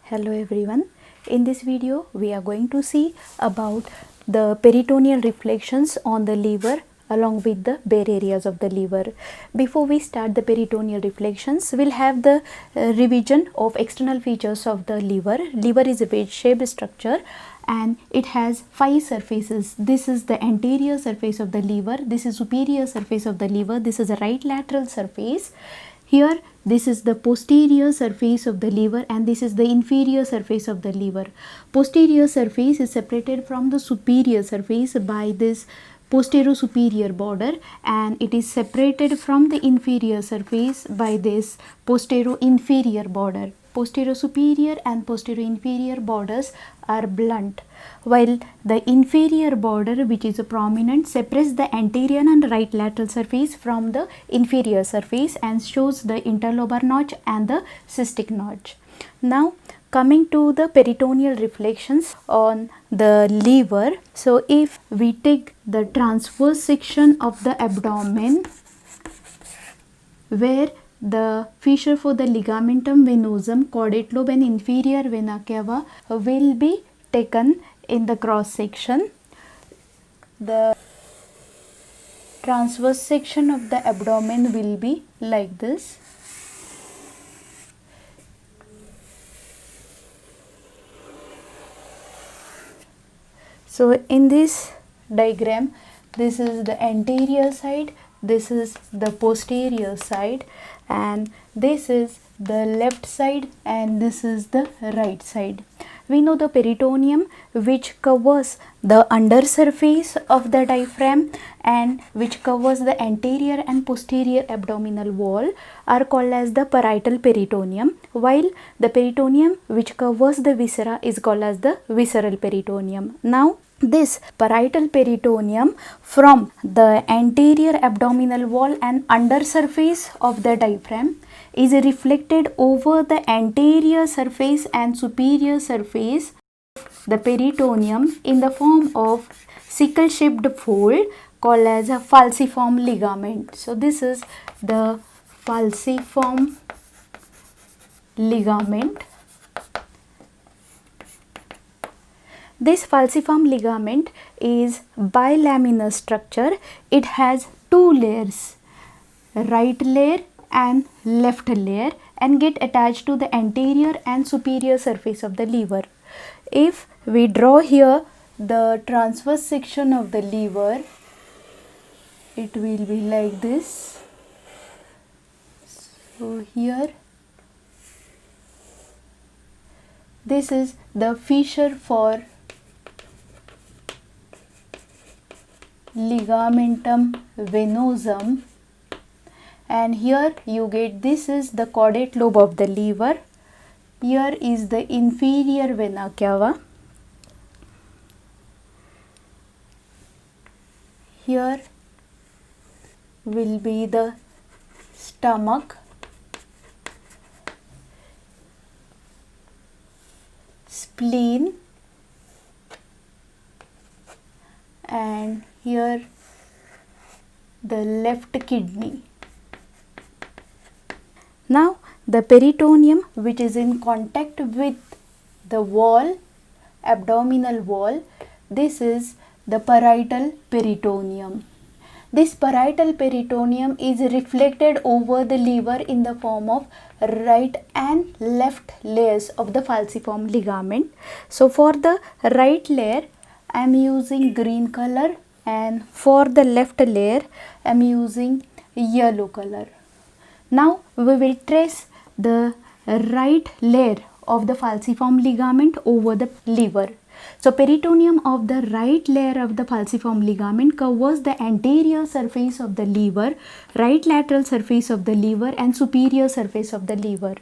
Hello everyone. In this video we are going to see about the peritoneal reflections on the liver along with the bare areas of the liver. Before we start the peritoneal reflections, we'll have the revision of external features of the liver. Liver is a wedge shaped structure and it has 5 surfaces. This is the anterior surface of the liver, this is superior surface of the liver, this is a right lateral surface. Here this is the posterior surface of the liver and this is the inferior surface of the liver. Posterior surface is separated from the superior surface by this posterior superior border and it is separated from the inferior surface by this posterior inferior border. Posterior superior and posterior inferior borders are blunt, while the inferior border, which is prominent, separates the anterior and right lateral surface from the inferior surface and shows the interlobar notch and the cystic notch. Now coming to the peritoneal reflections on the liver. So if we take the transverse section of the abdomen, where the fissure for the ligamentum venosum, caudate lobe and inferior vena cava will be taken in the cross section. The transverse section of the abdomen will be like this. So in this diagram, this is the anterior side, this is the posterior side, and this is the left side and this is the right side. We know the peritoneum, which covers the under surface of the diaphragm and which covers the anterior and posterior abdominal wall, are called as the parietal peritoneum, while the peritoneum which covers the viscera is called as the visceral peritoneum. Now this parietal peritoneum from the anterior abdominal wall and under surface of the diaphragm is reflected over the anterior surface and superior surface of the peritoneum in the form of sickle shaped fold called as a falciform ligament. So this is the falciform ligament. This falciform ligament is bilaminar structure. It has 2 layers, right layer and left layer, and get attached to the anterior and superior surface of the liver. If we draw here the transverse section of the liver, it will be like this. So here this is the fissure for ligamentum venosum, and here you get this is the caudate lobe of the liver. Here is the inferior vena cava. Here will be the stomach, spleen, and here the left kidney. Now the peritoneum, which is in contact with the wall, abdominal wall, this is the parietal peritoneum. This parietal peritoneum is reflected over the liver in the form of right and left layers of the falciform ligament. So for the right layer I am using green color, and for the left layer I am using yellow color. Now we will trace the right layer of the falciform ligament over the liver. So peritoneum of the right layer of the falciform ligament covers the anterior surface of the liver, right lateral surface of the liver and superior surface of the liver.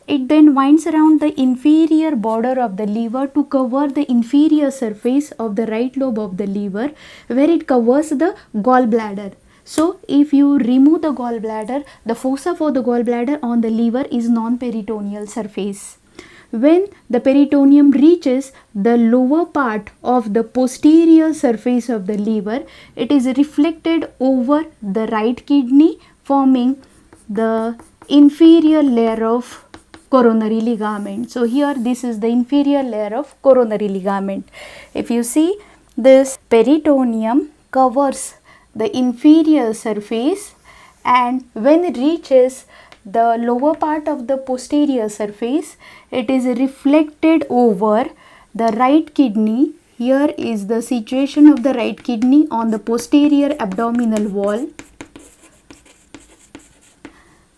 It then winds around the inferior border of the liver to cover the inferior surface of the right lobe of the liver, where it covers the gallbladder. So if you remove the gallbladder, the fossa for the gallbladder on the liver is non-peritoneal surface. When the peritoneum reaches the lower part of the posterior surface of the liver, it is reflected over the right kidney, forming the inferior layer of coronary ligament. So here this is the inferior layer of coronary ligament. If you see, this peritoneum covers the inferior surface, and when it reaches the lower part of the posterior surface, it is reflected over the right kidney. Here is the situation of the right kidney on the posterior abdominal wall.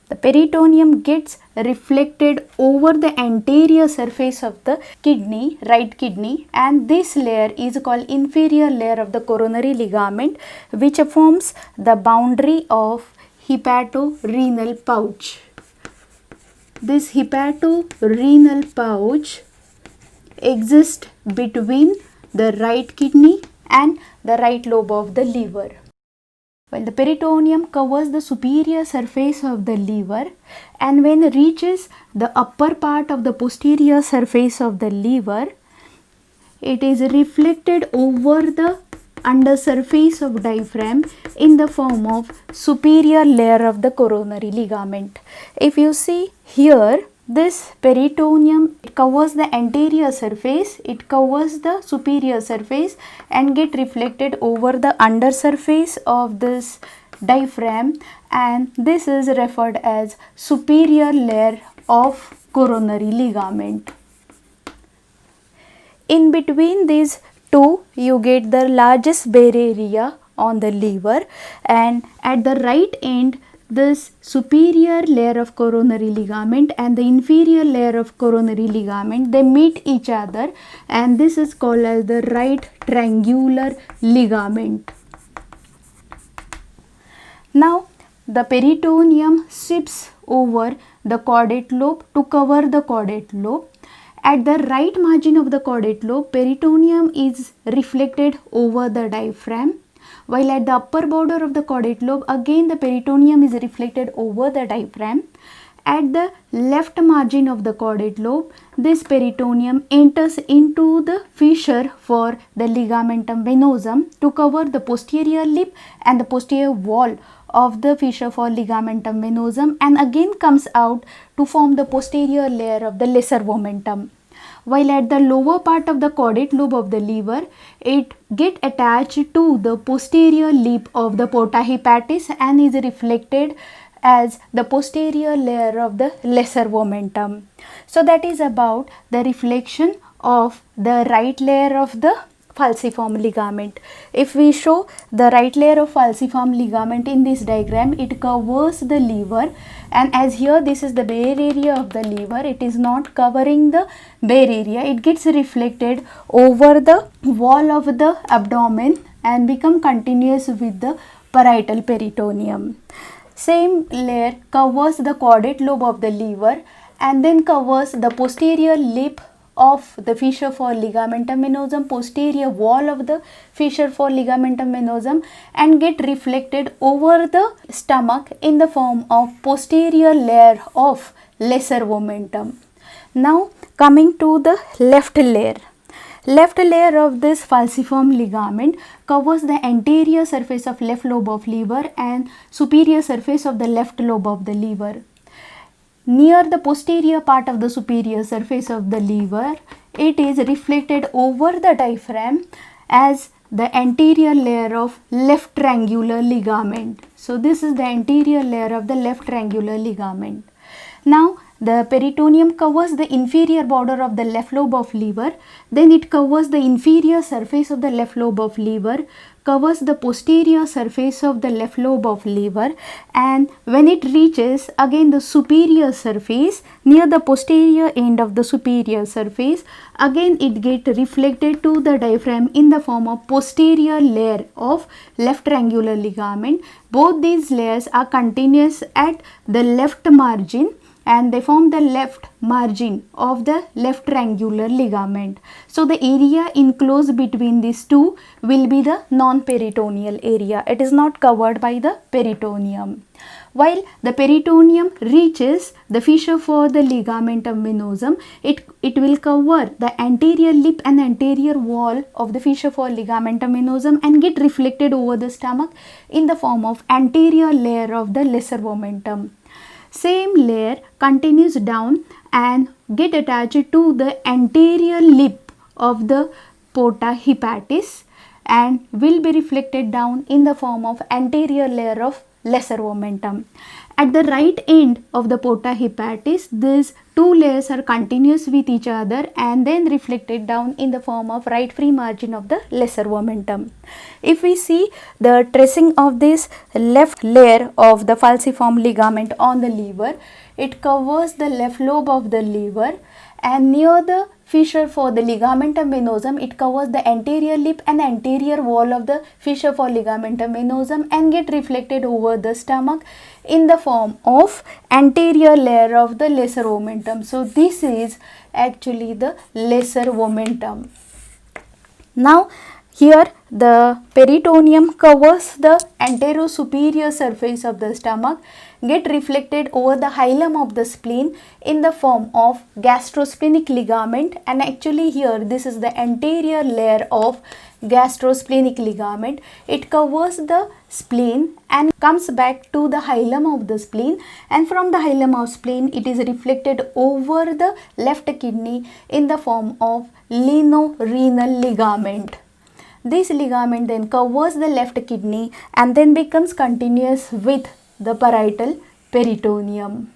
The peritoneum gets reflected over the anterior surface of the kidney, right kidney, and this layer is called inferior layer of the coronary ligament, which forms the boundary of hepatorenal pouch. This hepatorenal pouch exists between the right kidney and the right lobe of the liver. Well, the peritoneum covers the superior surface of the liver, and when it reaches the upper part of the posterior surface of the liver, it is reflected over the under surface of diaphragm in the form of superior layer of the coronary ligament. If you see here, this peritoneum, it covers the anterior surface, it covers the superior surface and get reflected over the under surface of this diaphragm, and this is referred as superior layer of coronary ligament. In between these two, you get the largest bare area on the liver, and at the right end, this superior layer of coronary ligament and the inferior layer of coronary ligament, they meet each other, and this is called as the right triangular ligament. Now, the peritoneum sits over the caudate lobe to cover the caudate lobe. At the right margin of the caudate lobe, peritoneum is reflected over the diaphragm, while at the upper border of the caudate lobe, again the peritoneum is reflected over the diaphragm. At the left margin of the caudate lobe, this peritoneum enters into the fissure for the ligamentum venosum to cover the posterior lip and the posterior wall of the fissure for ligamentum venosum, and again comes out to form the posterior layer of the lesser omentum. While at the lower part of the caudate lobe of the liver, it get attached to the posterior lip of the porta hepatis and is reflected as the posterior layer of the lesser omentum. So that is about the reflection of the right layer of the falciform ligament. If we show the right layer of falciform ligament in this diagram, it covers the liver, and as here this is the bare area of the liver, it is not covering the bare area, it gets reflected over the wall of the abdomen and become continuous with the parietal peritoneum. Same layer covers the caudate lobe of the liver and then covers the posterior lip of the fissure for ligamentum venosum, posterior wall of the fissure for ligamentum venosum, and get reflected over the stomach in the form of posterior layer of lesser omentum. Now coming to the left layer. Left layer of this falciform ligament covers the anterior surface of left lobe of liver and superior surface of the left lobe of the liver. Near the posterior part of the superior surface of the liver, it is reflected over the diaphragm as the anterior layer of left triangular ligament. So this is the anterior layer of the left triangular ligament. Now the peritoneum covers the inferior border of the left lobe of liver, then it covers the inferior surface of the left lobe of liver, covers the posterior surface of the left lobe of liver, and when it reaches again the superior surface, near the posterior end of the superior surface, again it get reflected to the diaphragm in the form of posterior layer of left triangular ligament. Both these layers are continuous at the left margin and they form the left margin of the left triangular ligament. So the area enclosed between these two will be the non-peritoneal area. It is not covered by the peritoneum. While the peritoneum reaches the fissure for the ligamentum venosum, it will cover the anterior lip and anterior wall of the fissure for ligamentum venosum and get reflected over the stomach in the form of anterior layer of the lesser omentum. Same layer continues down and get attached to the anterior lip of the porta hepatis and will be reflected down in the form of anterior layer of lesser omentum. At the right end of the porta hepatis, these two layers are continuous with each other and then reflected down in the form of right free margin of the lesser omentum. If we see the tracing of this left layer of the falciform ligament on the liver, it covers the left lobe of the liver, and near the fissure for the ligamentum venosum, it covers the anterior lip and anterior wall of the fissure for ligamentum venosum and get reflected over the stomach in the form of anterior layer of the lesser omentum. So this is actually the lesser omentum. Now here the peritoneum covers the anterosuperior surface of the stomach, get reflected over the hilum of the spleen in the form of gastrosplenic ligament, and actually here this is the anterior layer of gastrosplenic ligament. It covers the spleen and comes back to the hilum of the spleen, and from the hilum of spleen it is reflected over the left kidney in the form of linorenal ligament. This ligament then covers the left kidney and then becomes continuous with the parietal peritoneum.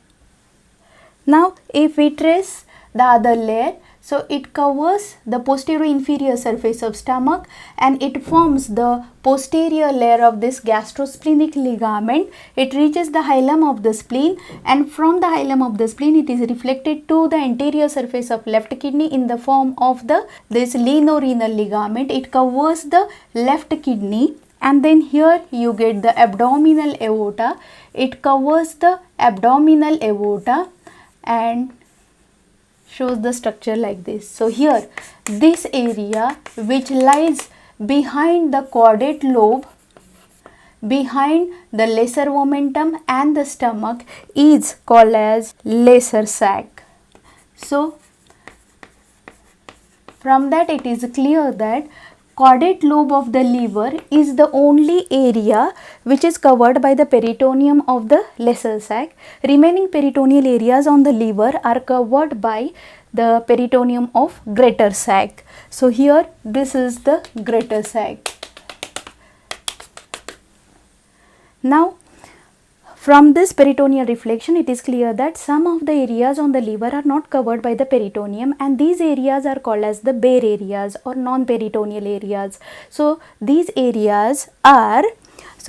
Now if we trace the other layer, so it covers the posterior inferior surface of stomach and it forms the posterior layer of this gastrosplenic ligament. It reaches the hilum of the spleen, and from the hilum of the spleen it is reflected to the anterior surface of left kidney in the form of this linorenal ligament. It covers the left kidney, and then here you get the abdominal aorta. It covers the abdominal aorta and shows the structure like this. So here this area which lies behind the caudate lobe, behind the lesser omentum and the stomach, is called as lesser sac. So from that it is clear that caudate lobe of the liver is the only area which is covered by the peritoneum of the lesser sac. Remaining peritoneal areas on the liver are covered by the peritoneum of greater sac. So here this is the greater sac. Now from this peritoneal reflection, it is clear that some of the areas on the liver are not covered by the peritoneum, and these areas are called as the bare areas or non-peritoneal areas. So these areas are,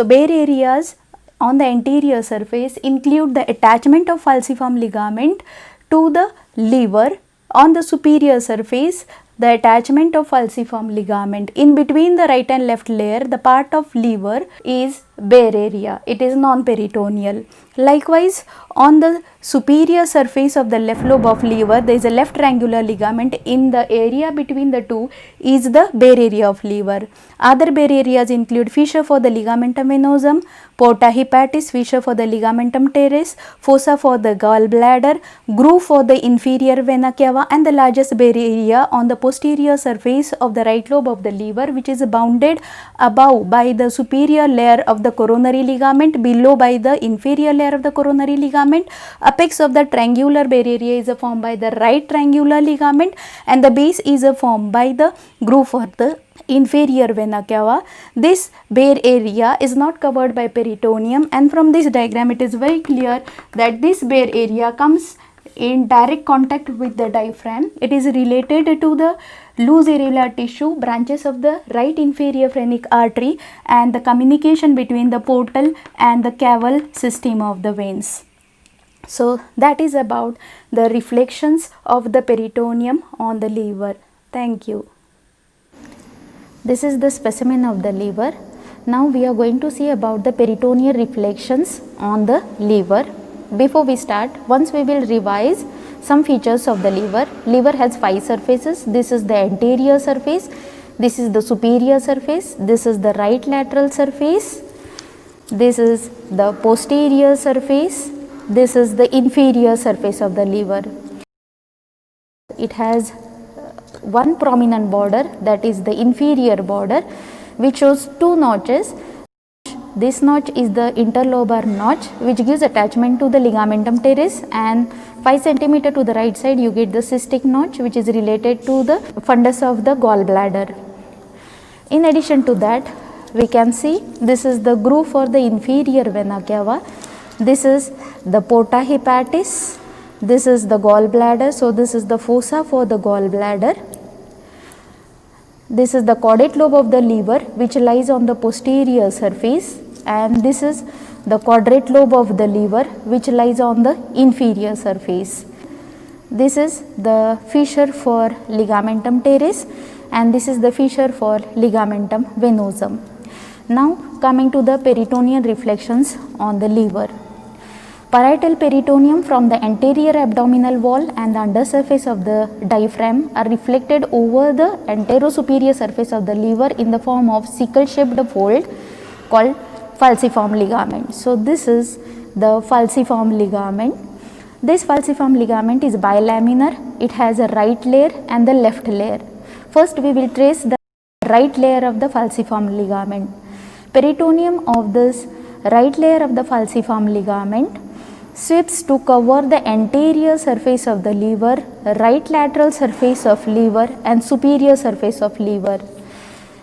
bare areas on the anterior surface include the attachment of falciform ligament to the liver. On the superior surface, the attachment of falciform ligament. In between the right and left layer, the part of liver is bare area. It is non-peritoneal. Likewise, on the superior surface of the left lobe of liver, there is a left triangular ligament. In the area between the two is the bare area of liver. Other bare areas include fissure for the ligamentum venosum, porta hepatis, fissure for the ligamentum teres, fossa for the gallbladder, groove for the inferior vena cava, and the largest bare area on the posterior surface of the right lobe of the liver, which is bounded above by the superior layer of the coronary ligament, below by the inferior layer of the coronary ligament. Apex of the triangular bare area is formed by the right triangular ligament, and the base is formed by the groove for the inferior vena cava. This bare area is not covered by peritoneum, and from this diagram it is very clear that this bare area comes in direct contact with the diaphragm. It is related to the loose areolar tissue, branches of the right inferior phrenic artery, and the communication between the portal and the caval system of the veins. So that is about the reflections of the peritoneum on the liver. Thank you. This is the specimen of the liver. Now we are going to see about the peritoneal reflections on the liver. Before we start, once we will revise some features of the liver. Liver has 5 surfaces. This is the anterior surface, this is the superior surface, this is the right lateral surface, this is the posterior surface, this is the inferior surface of the liver. It has one prominent border, that is the inferior border, which shows 2 notches this notch is the interlobar notch which gives attachment to the ligamentum teres, and 5 cm to the right side you get the cystic notch which is related to the fundus of the gallbladder. In addition to that, we can see this is the groove for the inferior vena cava. This is the porta hepatis. This is the gallbladder. So, this is the fossa for the gallbladder. This is the caudate lobe of the liver which lies on the posterior surface, and this is the quadrate lobe of the liver which lies on the inferior surface. This is the fissure for ligamentum teres, and this is the fissure for ligamentum venosum. Now coming to the peritoneal reflections on the liver. Parietal peritoneum from the anterior abdominal wall and the undersurface of the diaphragm are reflected over the anterosuperior surface of the liver in the form of sickle shaped fold called falciform ligament. So, this is the falciform ligament. This falciform ligament is bilaminar. It has a right layer and the left layer. First we will trace the right layer of the falciform ligament. Peritoneum of this right layer of the falciform ligament sweeps to cover the anterior surface of the liver, right lateral surface of liver and superior surface of liver.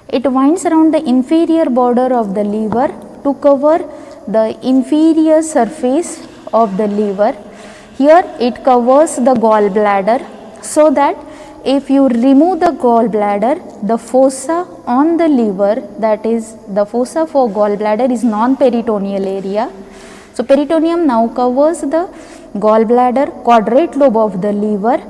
It winds around the inferior border of the liver to cover the inferior surface of the liver. Here it covers the gallbladder, so that if you remove the gallbladder, the fossa on the liver, that is the fossa for gallbladder, is non-peritoneal area. So, peritoneum now covers the gallbladder, quadrate lobe of the liver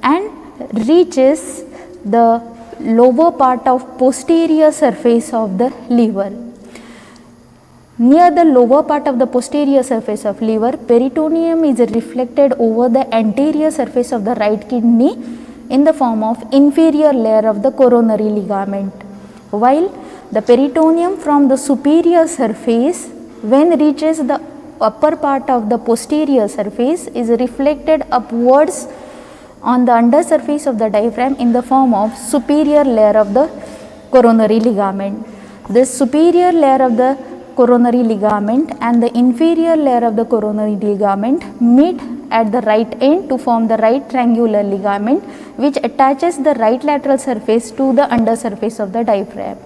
and reaches the lower part of posterior surface of the liver. Near the lower part of the posterior surface of liver, peritoneum is reflected over the anterior surface of the right kidney in the form of inferior layer of the coronary ligament, while the peritoneum from the superior surface, when reaches the upper part of the posterior surface, is reflected upwards on the undersurface of the diaphragm in the form of superior layer of the coronary ligament. This superior layer of the coronary ligament and the inferior layer of the coronary ligament meet at the right end to form the right triangular ligament which attaches the right lateral surface to the undersurface of the diaphragm.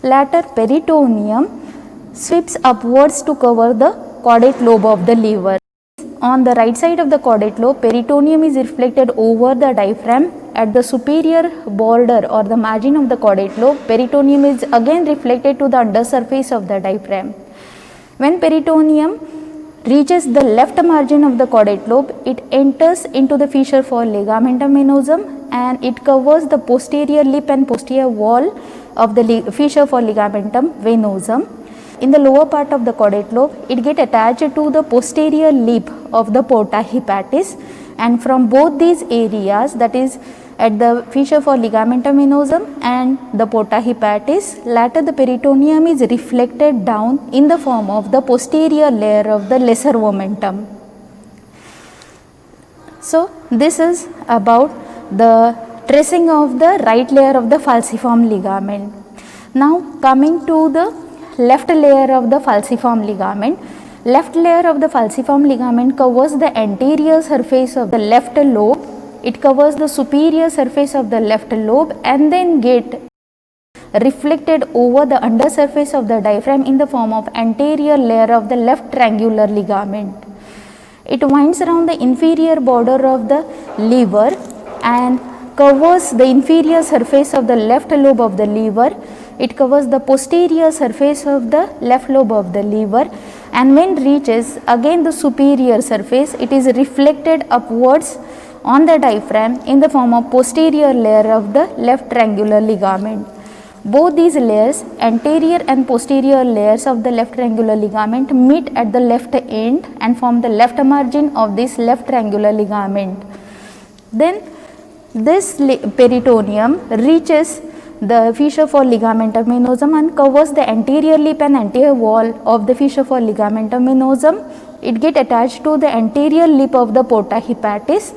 Later peritoneum sweeps upwards to cover the caudate lobe of the liver. On the right side of the caudate lobe, peritoneum is reflected over the diaphragm. At the superior border or the margin of the caudate lobe, peritoneum is again reflected to the undersurface of the diaphragm. When peritoneum reaches the left margin of the caudate lobe, it enters into the fissure for ligamentum venosum and it covers the posterior lip and posterior wall of the fissure for ligamentum venosum. In the lower part of the caudate lobe, it gets attached to the posterior lip of the porta hepatis, and from both these areas, that is at the fissure for ligamentum venosum and the porta hepatis, later the peritoneum is reflected down in the form of the posterior layer of the lesser omentum. So, this is about the tracing of the right layer of the falciform ligament. Now, coming to the left layer of the falciform ligament. Left layer of the falciform ligament covers the anterior surface of the left lobe. It covers the superior surface of the left lobe and then get reflected over the undersurface of the diaphragm in the form of anterior layer of the left triangular ligament. It winds around the inferior border of the liver and covers the inferior surface of the left lobe of the liver. It covers the posterior surface of the left lobe of the liver, and when reaches again the superior surface, it is reflected upwards on the diaphragm in the form of posterior layer of the left triangular ligament. Both these layers, anterior and posterior layers of the left triangular ligament, meet at the left end and form the left margin of this left triangular ligament. Then this peritoneum reaches the fissure for ligamentum venosum and covers the anterior lip and anterior wall of the fissure for ligamentum venosum. It gets attached to the anterior lip of the porta hepatis.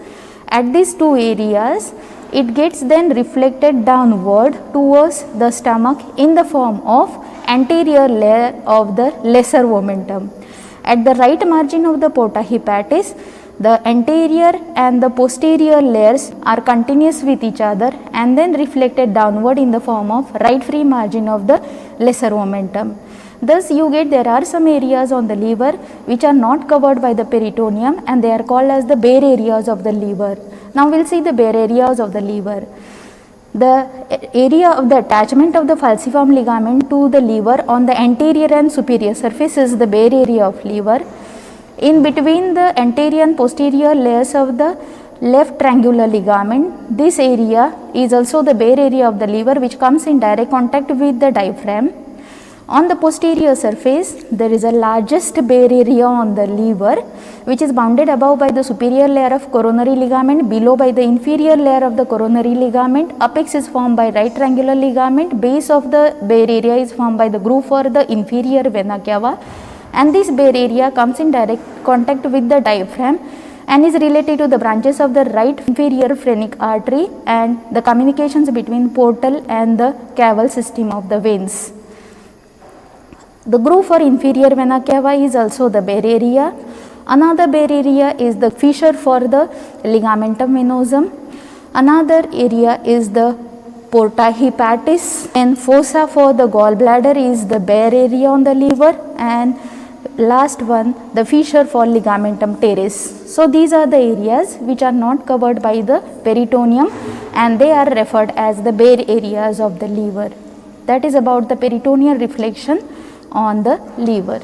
At these two areas, it gets then reflected downward towards the stomach in the form of anterior layer of the lesser omentum. At the right margin of the porta hepatis, the anterior and the posterior layers are continuous with each other and then reflected downward in the form of right free margin of the lesser omentum. Thus, you get there are some areas on the liver which are not covered by the peritoneum, and they are called as the bare areas of the liver. Now, we will see the bare areas of the liver. The area of the attachment of the falciform ligament to the liver on the anterior and superior surface is the bare area of liver. In between the anterior and posterior layers of the left triangular ligament, this area is also the bare area of the liver, which comes in direct contact with the diaphragm. On the posterior surface, there is a largest bare area on the liver, which is bounded above by the superior layer of coronary ligament, below by the inferior layer of the coronary ligament. Apex is formed by right triangular ligament, base of the bare area is formed by the groove for the inferior vena cava, and this bare area comes in direct contact with the diaphragm and is related to the branches of the right inferior phrenic artery and the communications between portal and the caval system of the veins. The groove for inferior vena cava is also the bare area. Another bare area is the fissure for the ligamentum venosum. Another area is the porta hepatis, and fossa for the gallbladder is the bare area on the liver, and last one, the fissure for ligamentum teres. So, these are the areas which are not covered by the peritoneum, and they are referred as the bare areas of the liver. That is about the peritoneal reflection on the liver.